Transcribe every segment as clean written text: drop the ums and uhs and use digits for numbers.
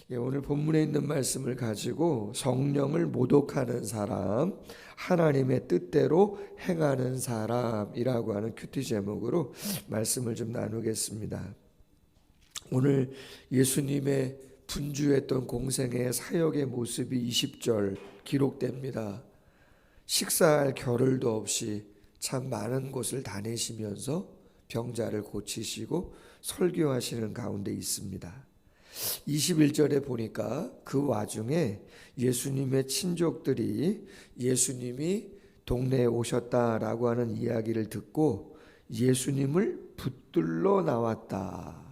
오늘 본문에 있는 말씀을 가지고 성령을 모독하는 사람, 하나님의 뜻대로 행하는 사람이라고 하는 큐티 제목으로 말씀을 좀 나누겠습니다. 오늘 예수님의 분주했던 공생의 사역의 모습이 20절 기록됩니다. 식사할 겨를도 없이 참 많은 곳을 다니시면서 병자를 고치시고 설교하시는 가운데 있습니다. 21절에 보니까 그 와중에 예수님의 친족들이 예수님이 동네에 오셨다라고 하는 이야기를 듣고 예수님을 붙들러 나왔다.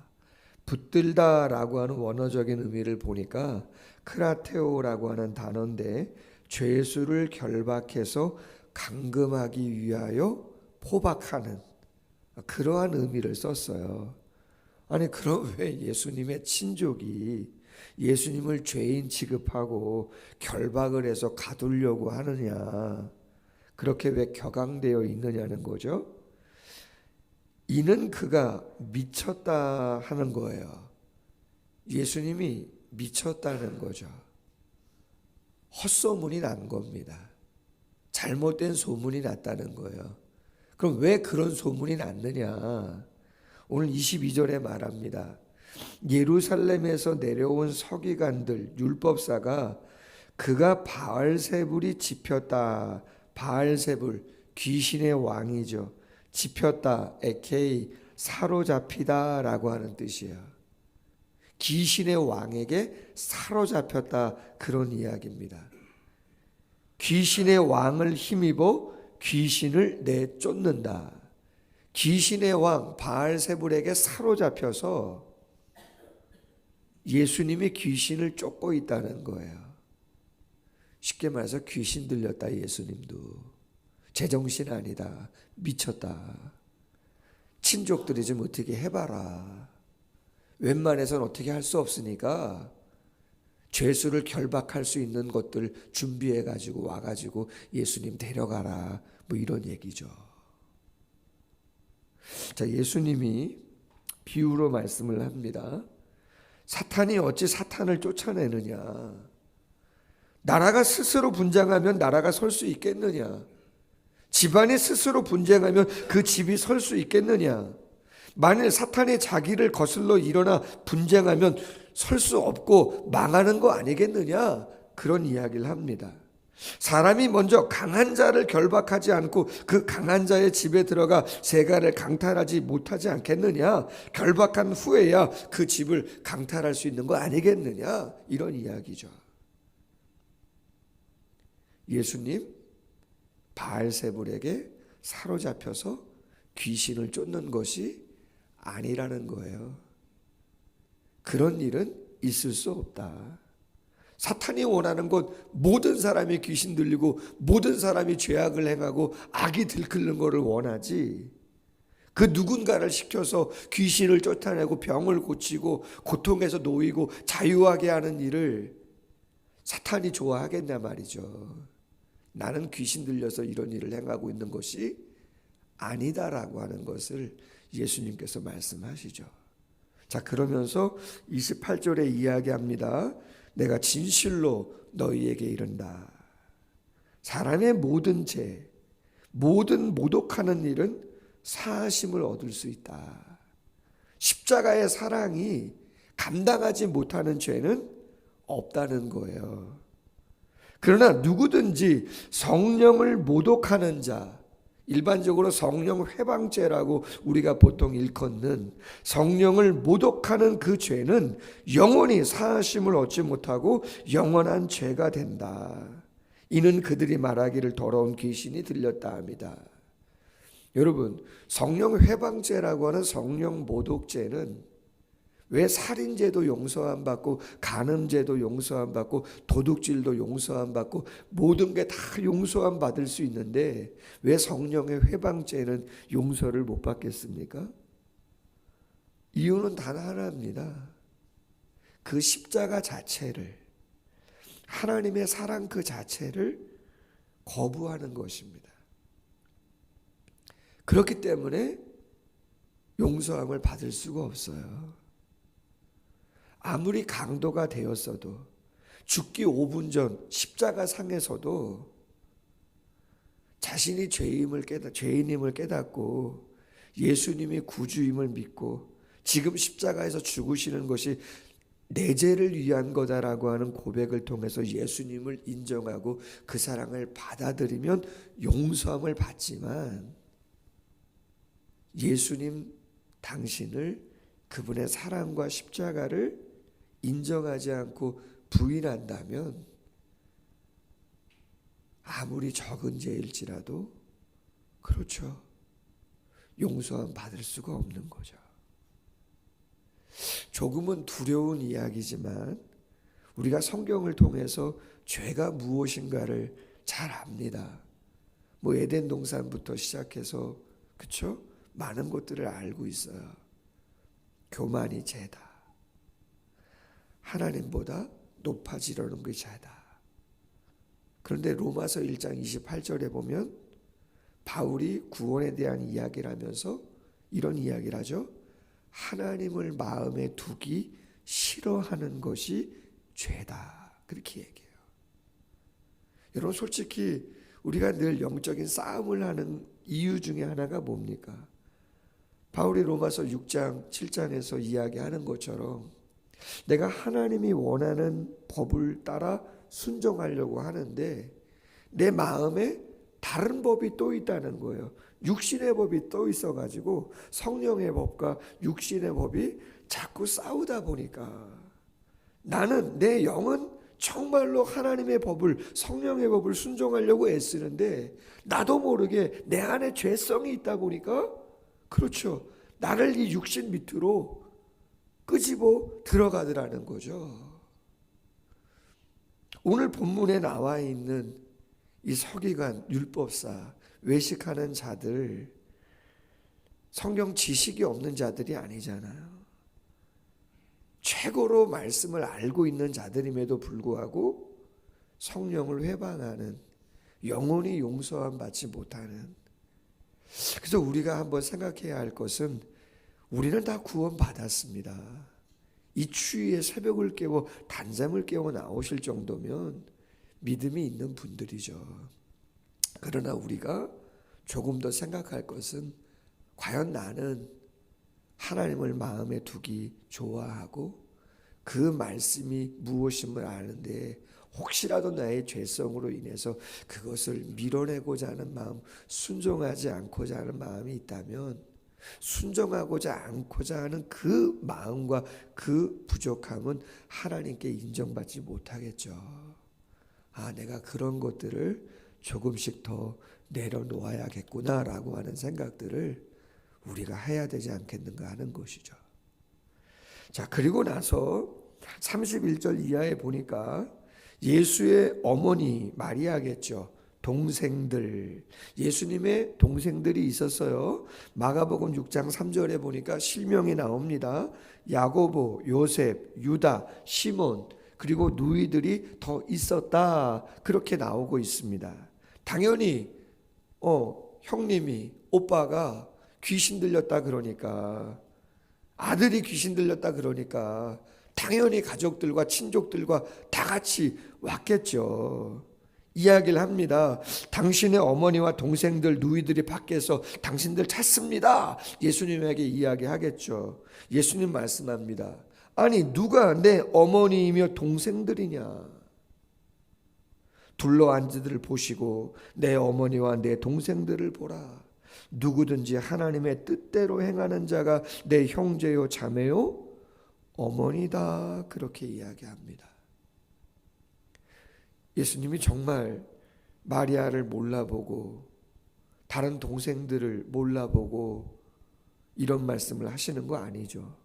붙들다라고 하는 원어적인 의미를 보니까 크라테오라고 하는 단어인데 죄수를 결박해서 감금하기 위하여 포박하는 그러한 의미를 썼어요. 아니 그럼 왜 예수님의 친족이 예수님을 죄인 취급하고 결박을 해서 가두려고 하느냐, 그렇게 왜 격앙되어 있느냐는 거죠. 이는 그가 미쳤다 하는 거예요. 예수님이 미쳤다는 거죠. 헛소문이 난 겁니다. 잘못된 소문이 났다는 거예요. 그럼 왜 그런 소문이 났느냐? 오늘 22절에 말합니다. 예루살렘에서 내려온 서기관들, 율법사가 그가 바알세불이 집혔다. 바알세불, 귀신의 왕이죠. 집혔다, AKA 사로잡히다 라고 하는 뜻이에요. 귀신의 왕에게 사로잡혔다, 그런 이야기입니다. 귀신의 왕을 힘입어 귀신을 내쫓는다. 귀신의 왕 바알세불에게 사로잡혀서 예수님이 귀신을 쫓고 있다는 거예요. 쉽게 말해서 귀신 들렸다. 예수님도 제정신 아니다, 미쳤다. 친족들이 좀 어떻게 해봐라. 웬만해서는 어떻게 할 수 없으니까 죄수를 결박할 수 있는 것들 준비해가지고 와가지고 예수님 데려가라, 뭐 이런 얘기죠. 자, 예수님이 비유로 말씀을 합니다. 사탄이 어찌 사탄을 쫓아내느냐? 나라가 스스로 분쟁하면 나라가 설 수 있겠느냐? 집안이 스스로 분쟁하면 그 집이 설 수 있겠느냐? 만일 사탄이 자기를 거슬러 일어나 분쟁하면 설 수 없고 망하는 거 아니겠느냐? 그런 이야기를 합니다. 사람이 먼저 강한 자를 결박하지 않고 그 강한 자의 집에 들어가 세간을 강탈하지 못하지 않겠느냐? 결박한 후에야 그 집을 강탈할 수 있는 거 아니겠느냐? 이런 이야기죠. 예수님 바알세불에게 사로잡혀서 귀신을 쫓는 것이 아니라는 거예요. 그런 일은 있을 수 없다. 사탄이 원하는 것, 모든 사람이 귀신 들리고 모든 사람이 죄악을 행하고 악이 들끓는 것을 원하지, 그 누군가를 시켜서 귀신을 쫓아내고 병을 고치고 고통에서 놓이고 자유하게 하는 일을 사탄이 좋아하겠냐 말이죠. 나는 귀신 들려서 이런 일을 행하고 있는 것이 아니다라고 하는 것을 예수님께서 말씀하시죠. 자, 그러면서 28절에 이야기합니다. 내가 진실로 너희에게 이른다. 사람의 모든 죄, 모든 모독하는 일은 사하심을 얻을 수 있다. 십자가의 사랑이 감당하지 못하는 죄는 없다는 거예요. 그러나 누구든지 성령을 모독하는 자, 일반적으로 성령 회방죄라고 우리가 보통 일컫는 성령을 모독하는 그 죄는 영원히 사하심을 얻지 못하고 영원한 죄가 된다. 이는 그들이 말하기를 더러운 귀신이 들렸다 합니다. 여러분, 성령 회방죄라고 하는 성령 모독죄는 왜 살인죄도 용서 안 받고 간음죄도 용서 안 받고 도둑질도 용서 안 받고 모든 게 다 용서 안 받을 수 있는데 왜 성령의 회방죄는 용서를 못 받겠습니까? 이유는 단 하나입니다. 그 십자가 자체를, 하나님의 사랑 그 자체를 거부하는 것입니다. 그렇기 때문에 용서함을 받을 수가 없어요. 아무리 강도가 되었어도 죽기 5분 전 십자가 상에서도 자신이 죄인임을 깨닫고 예수님이 구주임을 믿고 지금 십자가에서 죽으시는 것이 내 죄를 위한 거다라고 하는 고백을 통해서 예수님을 인정하고 그 사랑을 받아들이면 용서함을 받지만, 예수님 당신을, 그분의 사랑과 십자가를 인정하지 않고 부인한다면 아무리 적은 죄일지라도 그렇죠, 용서함 받을 수가 없는 거죠. 조금은 두려운 이야기지만 우리가 성경을 통해서 죄가 무엇인가를 잘 압니다. 뭐 에덴 동산부터 시작해서 그렇죠? 많은 것들을 알고 있어요. 교만이 죄다. 하나님보다 높아지려는 게 죄다. 그런데 로마서 1장 28절에 보면 바울이 구원에 대한 이야기를 하면서 이런 이야기를 하죠. 하나님을 마음에 두기 싫어하는 것이 죄다. 그렇게 얘기해요. 여러분, 솔직히 우리가 늘 영적인 싸움을 하는 이유 중에 하나가 뭡니까? 바울이 로마서 6장 7장에서 이야기하는 것처럼 내가 하나님이 원하는 법을 따라 순종하려고 하는데 내 마음에 다른 법이 또 있다는 거예요. 육신의 법이 또 있어가지고 성령의 법과 육신의 법이 자꾸 싸우다 보니까 나는, 내 영은 정말로 하나님의 법을, 성령의 법을 순종하려고 애쓰는데 나도 모르게 내 안에 죄성이 있다 보니까 그렇죠, 나를 이 육신 밑으로 끄집어 들어가더라는 거죠. 오늘 본문에 나와 있는 이 서기관, 율법사, 외식하는 자들, 성경 지식이 없는 자들이 아니잖아요. 최고로 말씀을 알고 있는 자들임에도 불구하고 성령을 회방하는, 영원히 용서함 받지 못하는. 그래서 우리가 한번 생각해야 할 것은 우리는 다 구원 받았습니다. 이 추위에 새벽을 깨워 단잠을 깨워 나오실 정도면 믿음이 있는 분들이죠. 그러나 우리가 조금 더 생각할 것은 과연 나는 하나님을 마음에 두기 좋아하고 그 말씀이 무엇임을 아는데 혹시라도 나의 죄성으로 인해서 그것을 밀어내고자 하는 마음, 순종하지 않고자 하는 마음이 있다면 순종하고자 않고자 하는 그 마음과 그 부족함은 하나님께 인정받지 못하겠죠. 아, 내가 그런 것들을 조금씩 더 내려놓아야겠구나라고 하는 생각들을 우리가 해야 되지 않겠는가 하는 것이죠. 자, 그리고 나서 31절 이하에 보니까 예수의 어머니 마리아겠죠. 동생들, 예수님의 동생들이 있었어요. 마가복음 6장 3절에 보니까 실명이 나옵니다. 야고보, 요셉, 유다, 시몬, 그리고 누이들이 더 있었다. 그렇게 나오고 있습니다. 당연히 형님이, 오빠가 귀신 들렸다 그러니까, 아들이 귀신 들렸다 그러니까 당연히 가족들과 친족들과 다 같이 왔겠죠. 이야기를 합니다. 당신의 어머니와 동생들, 누이들이 밖에서 당신들 찾습니다. 예수님에게 이야기하겠죠. 예수님 말씀합니다. 아니, 누가 내 어머니이며 동생들이냐? 둘러앉은들을 보시고 내 어머니와 내 동생들을 보라. 누구든지 하나님의 뜻대로 행하는 자가 내 형제요 자매요 어머니다. 그렇게 이야기합니다. 예수님이 정말 마리아를 몰라보고 다른 동생들을 몰라보고 이런 말씀을 하시는 거 아니죠.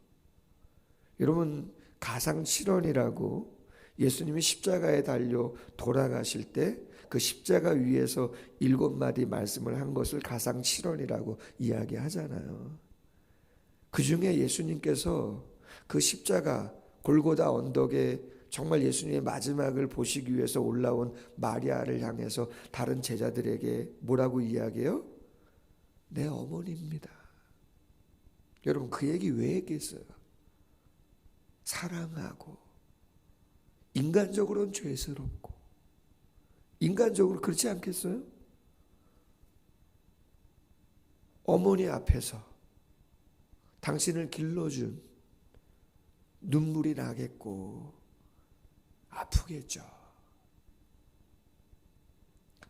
여러분, 가상칠언이라고 예수님이 십자가에 달려 돌아가실 때 그 십자가 위에서 7마디 말씀을 한 것을 가상칠언이라고 이야기하잖아요. 그 중에 예수님께서 그 십자가 골고다 언덕에 정말 예수님의 마지막을 보시기 위해서 올라온 마리아를 향해서 다른 제자들에게 뭐라고 이야기해요? 내 어머니입니다. 여러분, 그 얘기 왜 했겠어요? 사랑하고 인간적으로는 죄스럽고 인간적으로 그렇지 않겠어요? 어머니 앞에서 당신을 길러준 눈물이 나겠고 아프겠죠.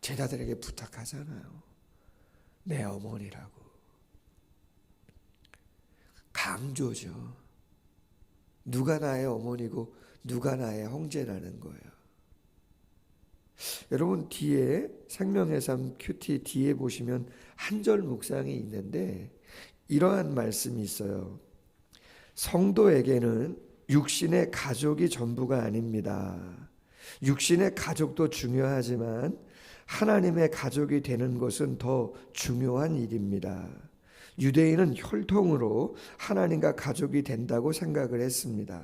제자들에게 부탁하잖아요. 내 어머니라고. 강조죠. 누가 나의 어머니고 누가 나의 형제라는 거예요. 여러분 뒤에 생명의 삶 큐티 뒤에 보시면 한 절 묵상이 있는데 이러한 말씀이 있어요. 성도에게는 육신의 가족이 전부가 아닙니다. 육신의 가족도 중요하지만 하나님의 가족이 되는 것은 더 중요한 일입니다. 유대인은 혈통으로 하나님과 가족이 된다고 생각을 했습니다.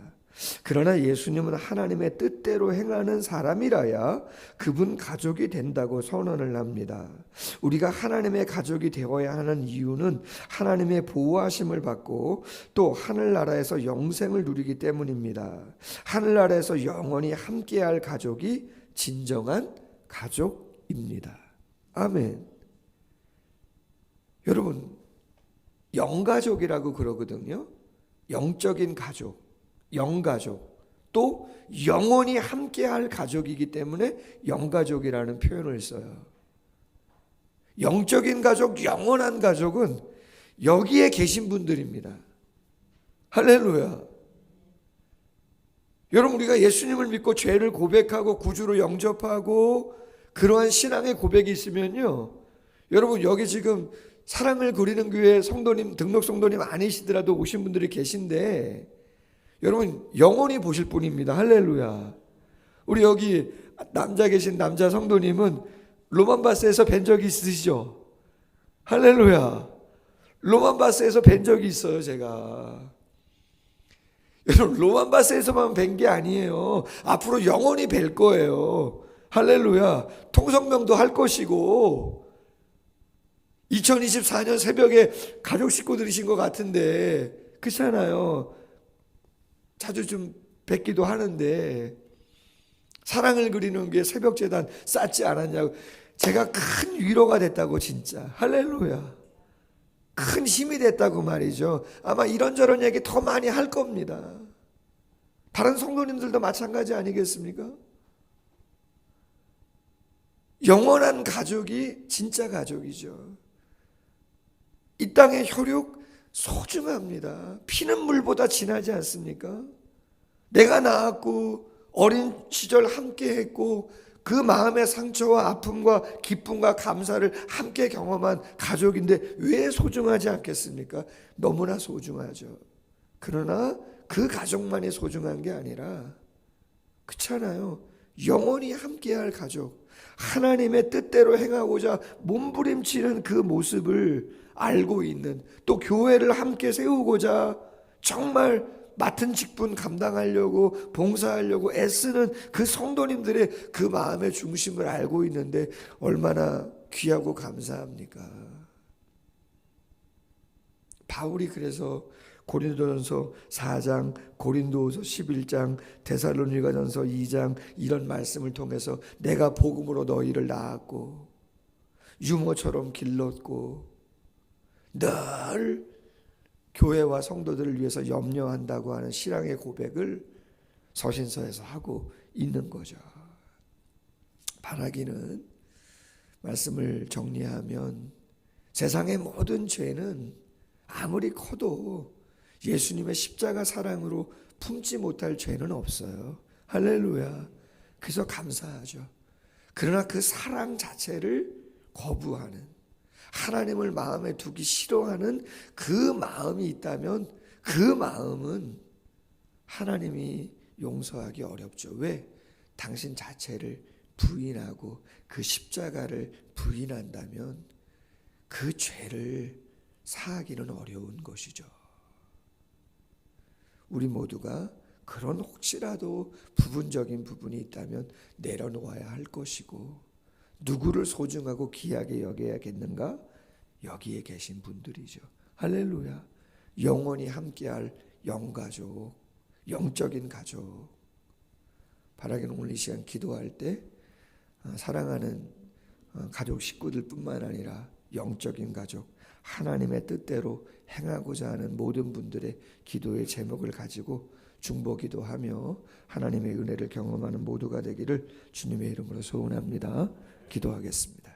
그러나 예수님은 하나님의 뜻대로 행하는 사람이라야 그분 가족이 된다고 선언을 합니다. 우리가 하나님의 가족이 되어야 하는 이유는 하나님의 보호하심을 받고 또 하늘나라에서 영생을 누리기 때문입니다. 하늘나라에서 영원히 함께할 가족이 진정한 가족입니다. 아멘. 여러분, 영가족이라고 그러거든요. 영적인 가족. 영가족, 또 영원히 함께할 가족이기 때문에 영가족이라는 표현을 써요. 영적인 가족, 영원한 가족은 여기에 계신 분들입니다. 할렐루야. 여러분, 우리가 예수님을 믿고 죄를 고백하고 구주로 영접하고 그러한 신앙의 고백이 있으면요, 여러분 여기 지금 사랑을 그리는 교회 성도님, 등록 성도님 아니시더라도 오신 분들이 계신데 여러분 영원히 보실 분입니다. 할렐루야. 우리 여기 남자 계신 남자 성도님은 로만바스에서 뵌 적이 있으시죠? 할렐루야. 로만바스에서 뵌 적이 있어요. 제가 여러분 로만바스에서만 뵌 게 아니에요. 앞으로 영원히 뵐 거예요. 할렐루야. 통성명도 할 것이고 2024년 새벽에 가족 식구들이신 것 같은데 그렇잖아요. 자주 좀 뵙기도 하는데 사랑을 그리는 게 새벽재단 쌓지 않았냐고. 제가 큰 위로가 됐다고. 진짜 할렐루야. 큰 힘이 됐다고 말이죠. 아마 이런저런 얘기 더 많이 할 겁니다. 다른 성도님들도 마찬가지 아니겠습니까? 영원한 가족이 진짜 가족이죠. 이 땅의 혈육 소중합니다. 피는 물보다 진하지 않습니까? 내가 낳았고 어린 시절 함께 했고 그 마음의 상처와 아픔과 기쁨과 감사를 함께 경험한 가족인데 왜 소중하지 않겠습니까? 너무나 소중하죠. 그러나 그 가족만이 소중한 게 아니라 그렇잖아요. 영원히 함께할 가족, 하나님의 뜻대로 행하고자 몸부림치는 그 모습을 알고 있는, 또 교회를 함께 세우고자 정말 맡은 직분 감당하려고 봉사하려고 애쓰는 그 성도님들의 그 마음의 중심을 알고 있는데 얼마나 귀하고 감사합니까? 바울이 그래서 고린도전서 4장, 고린도후서 11장, 데살로니가전서 2장 이런 말씀을 통해서 내가 복음으로 너희를 낳았고 유모처럼 길렀고 늘 교회와 성도들을 위해서 염려한다고 하는 신앙의 고백을 서신서에서 하고 있는 거죠. 바라기는 말씀을 정리하면 세상의 모든 죄는 아무리 커도 예수님의 십자가 사랑으로 품지 못할 죄는 없어요. 할렐루야. 그래서 감사하죠. 그러나 그 사랑 자체를 거부하는, 하나님을 마음에 두기 싫어하는 그 마음이 있다면 그 마음은 하나님이 용서하기 어렵죠. 왜? 당신 자체를 부인하고 그 십자가를 부인한다면 그 죄를 사하기는 어려운 것이죠. 우리 모두가 그런 혹시라도 부분적인 부분이 있다면 내려놓아야 할 것이고, 누구를 소중하고 귀하게 여겨야겠는가? 여기에 계신 분들이죠. 할렐루야. 영원히 함께할 영가족, 영적인 가족. 바라기는 오늘 이 시간 기도할 때 사랑하는 가족 식구들뿐만 아니라 영적인 가족, 하나님의 뜻대로 행하고자 하는 모든 분들의 기도의 제목을 가지고 중보기도하며 하나님의 은혜를 경험하는 모두가 되기를 주님의 이름으로 소원합니다. 기도하겠습니다.